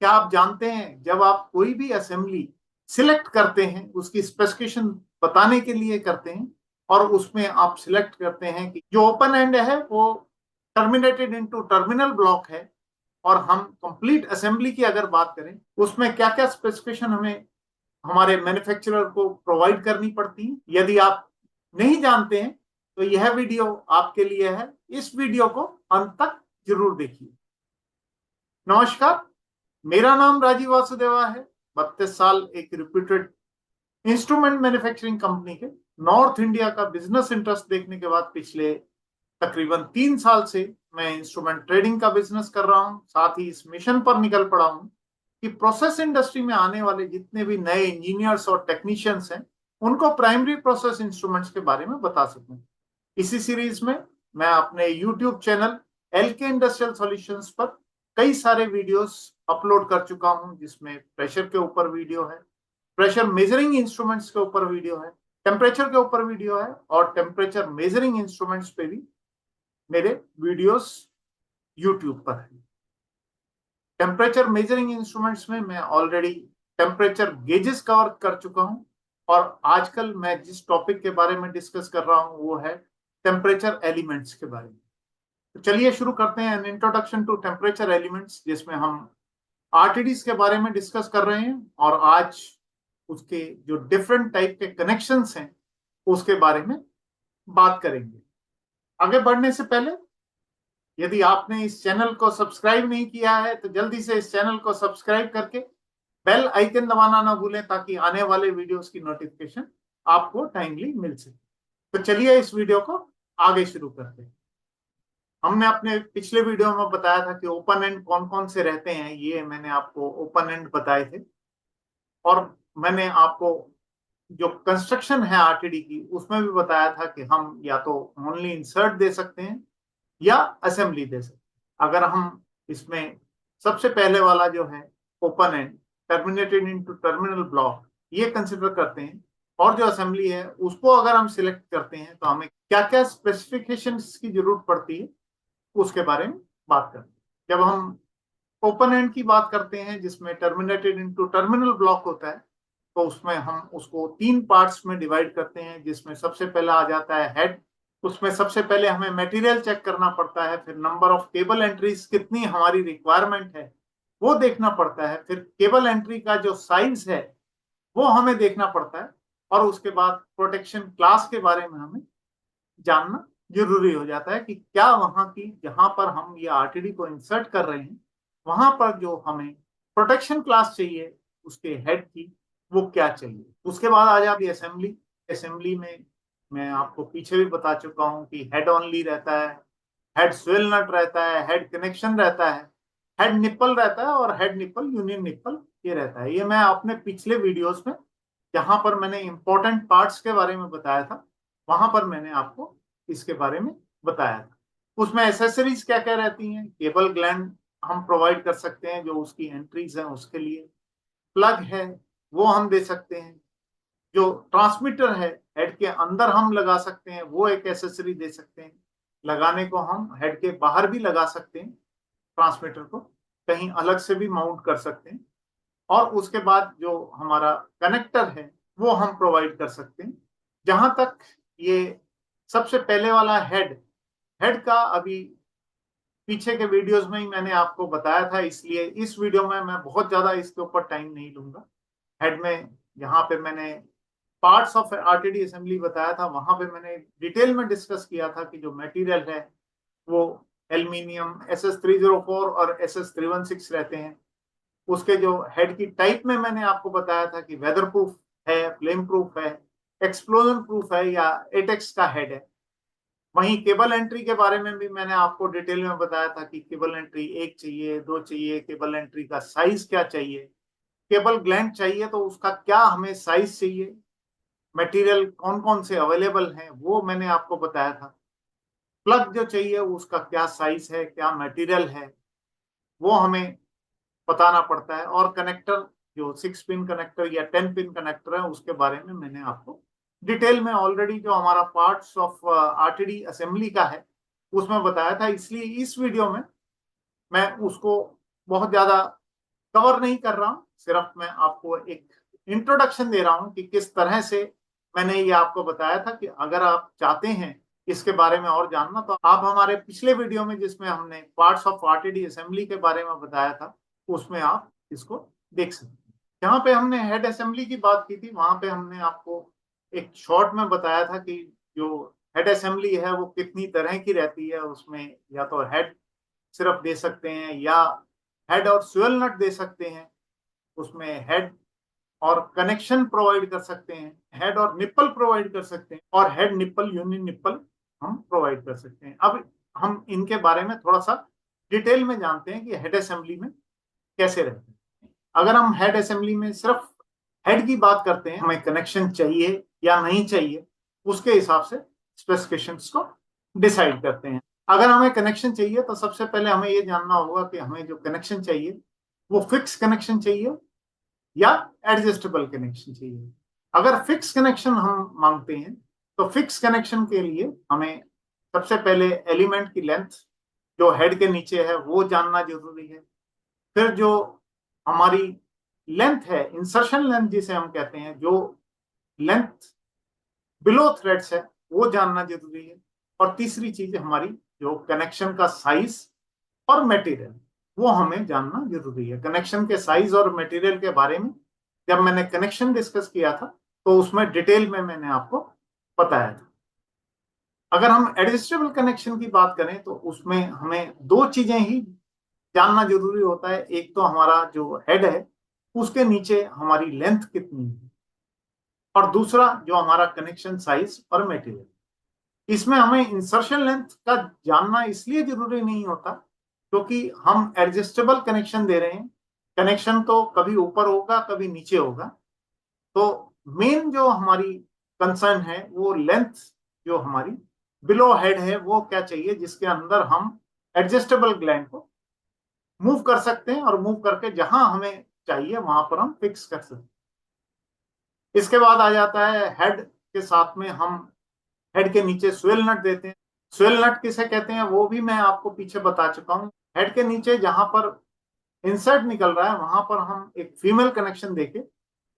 क्या आप जानते हैं जब आप कोई भी असेंबली सिलेक्ट करते हैं, उसकी स्पेसिफिकेशन बताने के लिए करते हैं, और उसमें आप सिलेक्ट करते हैं कि जो ओपन एंड है वो टर्मिनेटेड इनटू टर्मिनल ब्लॉक है, और हम कंप्लीट असेंबली की अगर बात करें उसमें क्या क्या स्पेसिफिकेशन हमें हमारे मैन्युफैक्चरर को प्रोवाइड करनी पड़ती है। यदि आप नहीं जानते हैं तो यह वीडियो आपके लिए है, इस वीडियो को अंत तक जरूर देखिए। नमस्कार, मेरा नाम राजीव वासुदेवा है। 32 साल एक रिप्यूटेड इंस्ट्रूमेंट मैन्युफैक्चरिंग कंपनी के नॉर्थ इंडिया का बिजनेस इंटरेस्ट देखने के बाद पिछले तकरीबन 3 साल से मैं इंस्ट्रूमेंट ट्रेडिंग का बिजनेस कर रहा हूं। साथ ही इस मिशन पर निकल पड़ा हूं कि प्रोसेस इंडस्ट्री में आने वाले जितने भी नए इंजीनियर्स और टेक्नीशियंस हैं उनको प्राइमरी प्रोसेस इंस्ट्रूमेंट्स के बारे में बता सकूं। इसी सीरीज में मैं अपने YouTube channel LK industrial solutions पर कई सारे वीडियोस अपलोड कर चुका हूं, जिसमें प्रेशर के ऊपर वीडियो है, प्रेशर मेजरिंग इंस्ट्रूमेंट्स के ऊपर वीडियो है, टेम्परेचर के ऊपर वीडियो है, और टेम्परेचर मेजरिंग इंस्ट्रूमेंट्स पे भी मेरे वीडियोस यूट्यूब पर है। टेम्परेचर मेजरिंग इंस्ट्रूमेंट्स में मैं ऑलरेडी टेम्परेचर गेजेस कवर कर चुका हूं, और आजकल मैं जिस टॉपिक के बारे में डिस्कस कर रहा हूं वो है टेम्परेचर एलिमेंट्स के बारे में। तो चलिए शुरू करते हैं, an introduction to temperature elements, जिसमें हम आरटीडीज के बारे में डिस्कस कर रहे हैं, और आज उसके जो डिफरेंट टाइप के कनेक्शंस हैं उसके बारे में बात करेंगे। आगे बढ़ने से पहले यदि आपने इस चैनल को सब्सक्राइब नहीं किया है तो जल्दी से इस चैनल को सब्सक्राइब करके बेल आइकन दबाना ना भूलें, ताकि आने वाले वीडियोस की नोटिफिकेशन आपको टाइमली मिल सके। तो चलिए इस वीडियो को आगे शुरू करते हैं। हमने अपने पिछले वीडियो में बताया था कि ओपन एंड कौन कौन से रहते हैं, ये मैंने आपको ओपन एंड बताए थे, और मैंने आपको जो कंस्ट्रक्शन है आरटीडी की उसमें भी बताया था कि हम या तो ओनली इंसर्ट दे सकते हैं या असेंबली दे सकते हैं। अगर हम इसमें सबसे पहले वाला जो है open and terminated into terminal block ये कंसिडर करते हैं, और जो असेंबली है उसको अगर हम सिलेक्ट करते हैं तो हमें क्या क्या स्पेसिफिकेशंस की जरूरत पड़ती है उसके बारे में बात करते हैं। जब हम ओपन एंड की बात करते हैं जिसमें टर्मिनेटेड इनटू टर्मिनल ब्लॉक होता है, तो उसमें हम उसको 3 पार्ट्स में डिवाइड करते हैं, जिसमें सबसे पहला आ जाता है हेड। उसमें सबसे पहले हमें मटेरियल चेक करना पड़ता है, फिर नंबर ऑफ केबल एंट्रीज कितनी हमारी रिक्वायरमेंट है वो देखना पड़ता है, फिर केबल एंट्री का जो साइज है वो हमें देखना पड़ता है, और उसके बाद प्रोटेक्शन क्लास के बारे में हमें जानना जरूरी हो जाता है कि क्या वहां की जहां पर हम ये आरटीडी को इंसर्ट कर रहे हैं वहां पर जो हमें प्रोटेक्शन क्लास चाहिए उसके हेड की वो क्या चाहिए। उसके बाद आ जाती है असेंबली। असेंबली में मैं आपको पीछे भी बता चुका हूँ कि हेड ऑनली रहता है, हेड स्वेल नट रहता है, हेड कनेक्शन रहता है, हेड निप्पल रहता है, और हेड निप्पल यूनियन निप्पल ये रहता है। ये मैं अपने पिछले वीडियोस में जहां पर मैंने इंपॉर्टेंट पार्ट्स के बारे में बताया था वहां पर मैंने आपको इसके बारे में बताया था। उसमें एसेसरीज क्या क्या रहती हैं, केबल ग्लैंड हम प्रोवाइड कर सकते हैं जो उसकी एंट्रीज हैं उसके लिए, प्लग है वो हम दे सकते हैं, जो ट्रांसमीटर है हेड के अंदर हम लगा सकते हैं वो एक एसेसरी दे सकते हैं, लगाने को हम हेड के बाहर भी लगा सकते हैं, ट्रांसमीटर को कहीं अलग से भी माउंट कर सकते हैं, और उसके बाद जो हमारा कनेक्टर है वो हम प्रोवाइड कर सकते हैं। जहां तक ये सबसे पहले वाला हेड हेड का अभी पीछे के वीडियोस में ही मैंने आपको बताया था, इसलिए इस वीडियो में मैं बहुत ज्यादा इसके ऊपर टाइम नहीं लूंगा। हेड में यहाँ पे मैंने पार्ट्स ऑफ आरटीडी असेंबली बताया था, वहां पे मैंने डिटेल में डिस्कस किया था कि जो मटेरियल है वो एल्यूमिनियम SS304 और SS316 रहते हैं। उसके जो हेड की टाइप में मैंने आपको बताया था कि वेदर प्रूफ है, फ्लेम प्रूफ है, एक्सप्लोजन प्रूफ है, या एटेक्स का हेड है। वहीं केबल एंट्री के बारे में भी मैंने आपको डिटेल में बताया था कि केबल एंट्री एक चाहिए, दो चाहिए, केबल एंट्री का साइज क्या चाहिए, केबल ग्लैंड चाहिए तो उसका क्या हमें साइज चाहिए, मटेरियल कौन कौन से अवेलेबल हैं वो मैंने आपको बताया था, प्लग जो चाहिए उसका क्या साइज है, क्या मटेरियल है वो हमें बताना पड़ता है, और कनेक्टर जो 6 पिन कनेक्टर या 10 पिन कनेक्टर है उसके बारे में मैंने आपको डिटेल में ऑलरेडी जो हमारा पार्ट्स ऑफ आरटीडी असेंबली का है उसमें बताया था। इसलिए इस वीडियो में मैं उसको बहुत ज्यादा कवर नहीं कर रहा हूं, सिर्फ मैं आपको एक इंट्रोडक्शन दे रहा हूं कि किस तरह से मैंने ये आपको बताया था कि अगर आप चाहते हैं इसके बारे में और जानना तो आप हमारे पिछले वीडियो में जिसमें हमने पार्ट्स ऑफ आरटीडी असेंबली के बारे में बताया था उसमें आप इसको देख सकते हैं। जहाँ पे हमने हेड असेंबली की बात की थी वहां पे हमने आपको एक शॉर्ट में बताया था कि जो हेड असेंबली है वो कितनी तरह की रहती है। उसमें या तो हेड सिर्फ दे सकते हैं या हेड और स्वेल नट दे सकते हैं, उसमें हेड और कनेक्शन प्रोवाइड कर सकते हैं, हेड और निप्पल प्रोवाइड कर सकते हैं, और हेड निप्पल यूनियन निप्पल हम प्रोवाइड कर सकते हैं। अब हम इनके बारे में थोड़ा सा डिटेल में जानते हैं कि हेड असेंबली में कैसे रहते हैं। अगर हम हेड असेंबली में सिर्फ हेड की बात करते हैं, हमें कनेक्शन चाहिए या नहीं चाहिए, उसके हिसाब से स्पेसिफिकेशंस को डिसाइड करते हैं। अगर हमें कनेक्शन चाहिए तो सबसे पहले हमें ये जानना होगा कि हमें जो कनेक्शन चाहिए वो फिक्स कनेक्शन चाहिए या एडजस्टेबल कनेक्शन चाहिए। अगर फिक्स कनेक्शन हम मांगते हैं तो फिक्स कनेक्शन के लिए हमें सबसे पहले एलिमेंट की लेंथ जो हेड के नीचे है वो जानना जरूरी है। फिर जो हमारी लेंथ है, इंसर्शन लेंथ जिसे हम कहते हैं, जो लेंथ बिलो थ्रेड्स है वो जानना जरूरी है। और तीसरी चीज हमारी जो कनेक्शन का साइज और मटेरियल वो हमें जानना जरूरी है। कनेक्शन के साइज और मटेरियल के बारे में जब मैंने कनेक्शन डिस्कस किया था तो उसमें डिटेल में मैंने आपको बताया था। अगर हम एडजस्टेबल कनेक्शन की बात करें तो उसमें हमें दो चीजें ही जानना जरूरी होता है। एक तो हमारा जो हेड है उसके नीचे हमारी लेंथ कितनी है, और दूसरा जो हमारा कनेक्शन साइज और मटेरियल। इसमें हमें इंसर्शन लेंथ का जानना इसलिए जरूरी नहीं होता क्योंकि हम एडजस्टेबल कनेक्शन दे रहे हैं। कनेक्शन तो कभी ऊपर होगा कभी नीचे होगा। तो मेन जो हमारी कंसर्न है वो लेंथ जो हमारी बिलो हेड है वो क्या चाहिए, जिसके अंदर हम एडजस्टेबल ग्लैंड को मूव कर सकते हैं और मूव करके जहां हमें चाहिए वहां पर हम फिक्स कर सकते हैं। इसके बाद आ जाता है हेड के साथ में हम हेड के नीचे स्वेल नट देते हैं। स्वेल नट किसे कहते हैं वो भी मैं आपको पीछे बता चुका हूँ। हेड के नीचे जहां पर इंसर्ट निकल रहा है वहां पर हम एक फीमेल कनेक्शन देके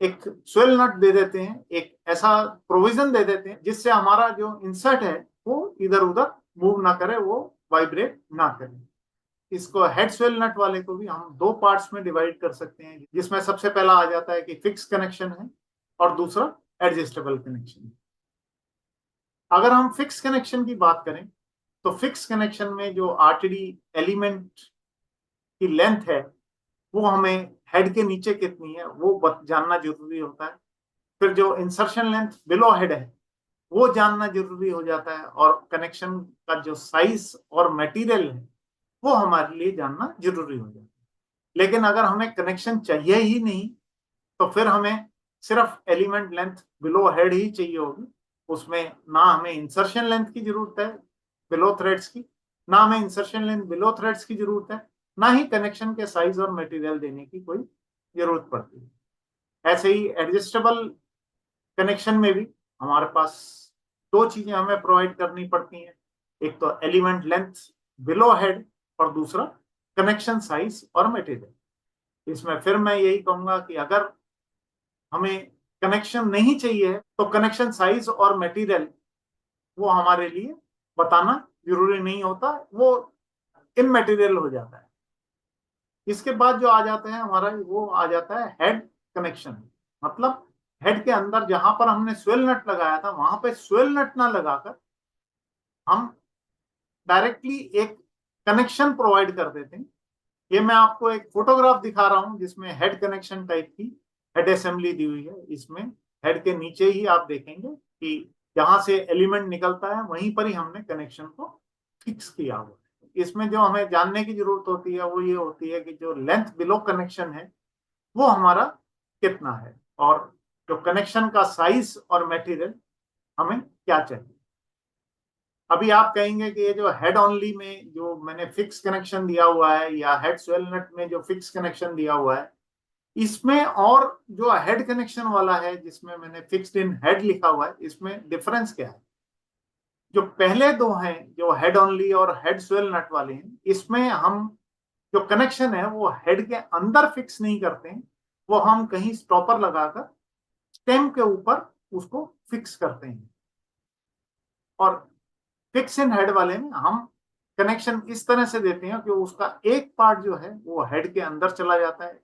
एक स्वेल नट दे देते हैं, एक ऐसा प्रोविजन दे देते हैं जिससे हमारा जो इंसर्ट है वो इधर उधर मूव ना करे, वो वाइब्रेट ना करे। इसको हेड स्वेल नट वाले को भी हम दो पार्ट्स में डिवाइड कर सकते हैं, जिसमें सबसे पहला आ जाता है कि फिक्स कनेक्शन है और दूसरा एडजस्टेबल कनेक्शन है। अगर हम फिक्स कनेक्शन की बात करें तो फिक्स कनेक्शन में जो आरटीडी एलिमेंट की लेंथ है वो हमें हेड के नीचे कितनी है वो जानना जरूरी होता है। फिर जो इंसर्शन लेंथ बिलो हेड है वो जानना जरूरी हो जाता है, और कनेक्शन का जो साइज और मटेरियल है वो हमारे लिए जानना जरूरी हो जाता है। लेकिन अगर हमें कनेक्शन चाहिए ही नहीं तो फिर हमें सिर्फ एलिमेंट लेंथ बिलो हेड ही चाहिए होगी। उसमें ना हमें इंसर्शन लेंथ की जरूरत है बिलो थ्रेड्स की, ना हमें इंसर्शन लेंथ बिलो थ्रेड्स की जरूरत है, ना ही कनेक्शन के साइज और मटेरियल देने की कोई जरूरत पड़ती है। ऐसे ही एडजस्टेबल कनेक्शन में भी हमारे पास दो चीजें हमें प्रोवाइड करनी पड़ती हैं। एक तो एलिमेंट लेंथ बिलो हेड और दूसरा कनेक्शन साइज और मटेरियल। इसमें फिर मैं यही कहूंगा कि अगर हमें कनेक्शन नहीं चाहिए तो कनेक्शन साइज और मटेरियल वो हमारे लिए बताना जरूरी नहीं होता, वो इमटेरियल हो जाता है। इसके बाद जो आ जाता है हमारा वो आ जाता है हेड कनेक्शन। मतलब हेड के अंदर जहां पर हमने स्वेल नट लगाया था वहां पे स्वेल नट ना लगाकर हम डायरेक्टली एक कनेक्शन प्रोवाइड कर देते हैं। ये मैं आपको एक फोटोग्राफ दिखा रहा हूं जिसमें हेड कनेक्शन टाइप की हेड असेंबली दी हुई है। इसमें हेड के नीचे ही आप देखेंगे कि जहां से एलिमेंट निकलता है वहीं पर ही हमने कनेक्शन को फिक्स किया हुआ है। इसमें जो हमें जानने की जरूरत होती है वो ये होती है कि जो लेंथ बिलो कनेक्शन है वो हमारा कितना है, और जो कनेक्शन का साइज और मटेरियल हमें क्या चाहिए। अभी आप कहेंगे कि ये जो हेड ओनली में जो मैंने फिक्स कनेक्शन दिया हुआ है या हेड स्वेल नट में जो फिक्स कनेक्शन दिया हुआ है, इसमें और जो हेड कनेक्शन वाला है जिसमें मैंने फिक्स्ड इन हेड लिखा हुआ है, इसमें डिफरेंस क्या है। जो पहले दो हैं जो हेड ओनली और हेड स्वेल नट वाले हैं, इसमें हम जो कनेक्शन है वो हेड के अंदर फिक्स नहीं करते हैं, वो हम कहीं स्टॉपर लगाकर स्टेम के ऊपर उसको फिक्स करते हैं। और फिक्स इन हेड वाले में हम कनेक्शन इस तरह से देते हैं कि उसका एक पार्ट जो है वो हेड के अंदर चला जाता है,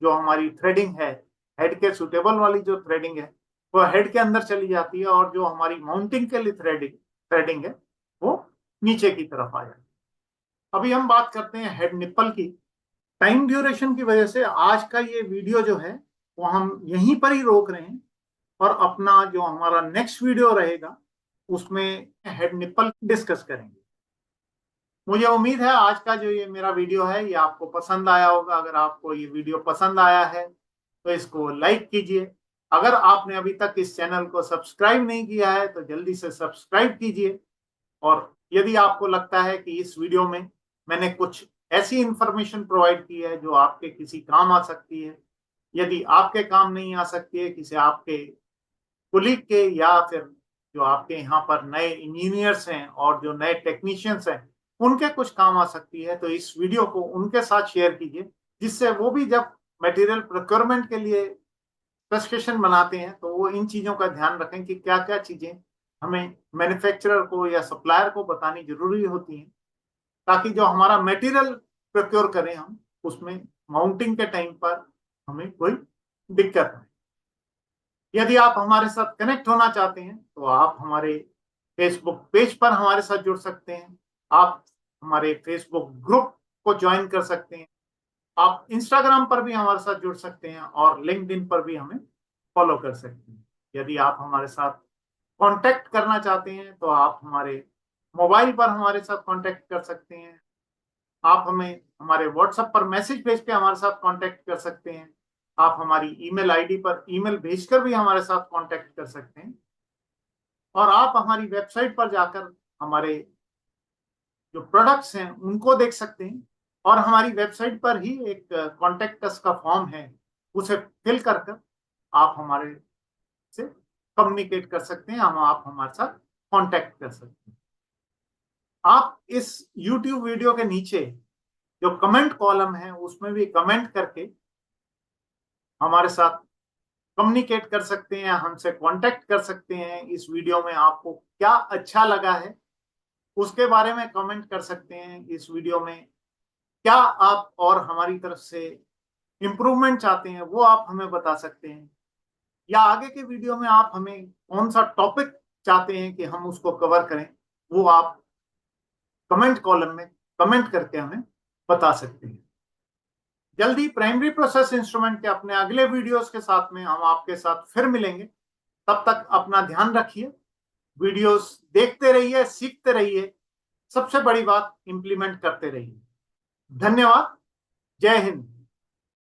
जो हमारी थ्रेडिंग है, हेड के सुटेबल वाली जो थ्रेडिंग है वो हेड के अंदर चली जाती है, और जो हमारी माउंटिंग के लिए थ्रेडिंग है वो नीचे की तरफ आ जाती है। अभी हम बात करते हैं हेड निप्पल की। टाइम ड्यूरेशन की वजह से आज का ये वीडियो जो है वो हम यहीं पर ही रोक रहे हैं, और अपना जो हमारा नेक्स्ट वीडियो रहेगा उसमें हेड निप्पल डिस्कस करेंगे। मुझे उम्मीद है आज का जो ये मेरा वीडियो है ये आपको पसंद आया होगा। अगर आपको ये वीडियो पसंद आया है तो इसको लाइक कीजिए। अगर आपने अभी तक इस चैनल को सब्सक्राइब नहीं किया है तो जल्दी से सब्सक्राइब कीजिए। और यदि आपको लगता है कि इस वीडियो में मैंने कुछ ऐसी इंफॉर्मेशन प्रोवाइड की है जो आपके किसी काम आ सकती है, यदि आपके काम नहीं आ सकती है, किसी आपके कुलीग के, या फिर जो आपके यहाँ पर नए इंजीनियर्स हैं और जो नए टेक्नीशियंस हैं उनके कुछ काम आ सकती है, तो इस वीडियो को उनके साथ शेयर कीजिए, जिससे वो भी जब मटेरियल प्रोक्योरमेंट के लिए स्पेसिफिकेशन बनाते हैं तो वो इन चीजों का ध्यान रखें कि क्या क्या चीजें हमें मैन्युफैक्चरर को या सप्लायर को बतानी जरूरी होती हैं, ताकि जो हमारा मटेरियल प्रोक्योर करें हम उसमें माउंटिंग के टाइम पर हमें कोई दिक्कत नहीं। यदि आप हमारे साथ कनेक्ट होना चाहते हैं तो आप हमारे फेसबुक पेज पर हमारे साथ जुड़ सकते हैं, आप हमारे फेसबुक ग्रुप को ज्वाइन कर सकते हैं, आप इंस्टाग्राम पर भी हमारे साथ जुड़ सकते हैं, और लिंक्डइन पर भी हमें फॉलो कर सकते हैं। यदि आप हमारे साथ कांटेक्ट करना चाहते हैं तो आप हमारे मोबाइल पर हमारे साथ कांटेक्ट कर सकते हैं, आप हमें हमारे व्हाट्सएप पर मैसेज भेज के हमारे साथ कांटेक्ट कर सकते हैं, आप हमारी ईमेल आईडी पर ईमेल भेजकर भी हमारे साथ कांटेक्ट कर सकते हैं, और आप हमारी वेबसाइट पर जाकर हमारे जो प्रोडक्ट्स हैं उनको देख सकते हैं, और हमारी वेबसाइट पर ही एक कॉन्टेक्ट अस का फॉर्म है, उसे फिल कर आप हमारे से कम्युनिकेट कर सकते हैं, हम आप हमारे साथ कांटेक्ट कर सकते हैं। आप इस YouTube वीडियो के नीचे जो कमेंट कॉलम है उसमें भी कमेंट करके हमारे साथ कम्युनिकेट कर सकते हैं, हमसे कांटेक्ट कर सकते हैं। इस वीडियो में आपको क्या अच्छा लगा है उसके बारे में कमेंट कर सकते हैं। इस वीडियो में क्या आप और हमारी तरफ से इम्प्रूवमेंट चाहते हैं वो आप हमें बता सकते हैं, या आगे के वीडियो में आप हमें कौन सा टॉपिक चाहते हैं कि हम उसको कवर करें, वो आप कमेंट कॉलम में कमेंट करके हमें बता सकते हैं। जल्दी प्राइमरी प्रोसेस इंस्ट्रूमेंट के अपने अगले वीडियोस के साथ में हम आपके साथ फिर मिलेंगे। तब तक अपना ध्यान रखिए, वीडियोस देखते रहिए, सीखते रहिए, सबसे बड़ी बात इंप्लीमेंट करते रहिए। धन्यवाद। जय हिंद।